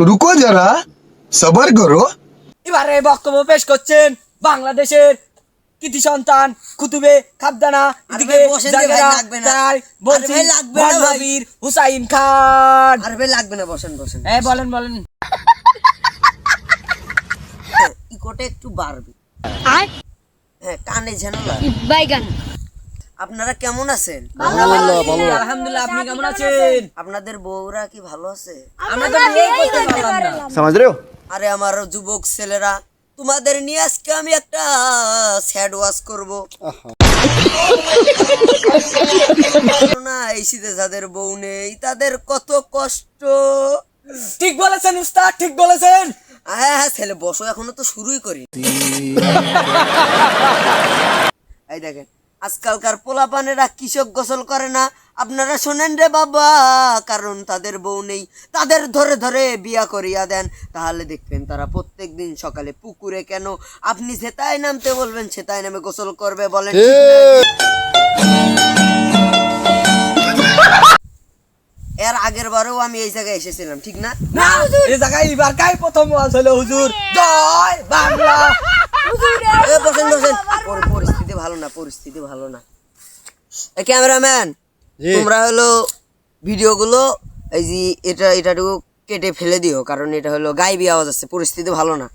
रुको जरा सबर करो। এবারে বক্তব্য পেশ করছেন বাংলাদেশের কৃতি সন্তান কুতুবে খাবদানা এদিকে ভাই বসেন রে ভাই, জায়গারা লাগবে না। তাই বলছি ভাই লাগবে না ভাই। বলবীর হুসাইন খান। আরে ভাই লাগবে না, বসেন বসেন। বলেন বলেন। ইকোটা একটু বাড়বে। আর হ্যাঁ, কানে যেন লাগে। বাইগান আপনারা কেমন আছেন? আলহামদুলিল্লাহ, আপনি কেমন আছেন? আপনাদের বউরা কি ভালো আছে? আমরা তো বিয়েই করতে পারলাম না। समझ रहे हो? আরে আমার যুবক ছেলেরা, তোমাদের নিয়ে আজকে আমি একটা স্যাড ওয়াজ করব। না, এই শীতে যাদের বউ নেই তাদের কত কষ্ট। ঠিক বলেছেন উস্তাদ, ঠিক বলেছেন। হ্যাঁ হ্যাঁ, ছেলে বসো, এখনো তো শুরুই করি। এই দেখেন, আজকালকার পোলাপানেরা কৃষক গোসল করে না। আপনারা শোনেন রে বাবা, কারণ তাদের বউ নেই, তাদের ধরে ধরে বিয়া করিয়া দেন। তাহলে দেখবেন তারা প্রত্যেক দিন সকালে পুকুরে, কেন আপনি সেটাই নামতে বলবেন, সেটাই নামে গোসল করবে। বলেন ঠিক না? এর আগের বারেও আমি এই জায়গায় এসেছিলাম, ঠিক না? না, এই জায়গায় এবার কাই প্রথম ওয়াজ হলো হুজুর। জয় বাংলা। এ বসেন বসেন, পরিস্থিতি ভালো না, পরিস্থিতি ভালো না। ক্যামেরাম্যান, তোমরা হলো ভিডিওগুলো এই যে এটাটুকু কেটে ফেলে দিও, কারণ এটা হলো গাইবি আওয়াজ আছে, পরিস্থিতি ভালো না।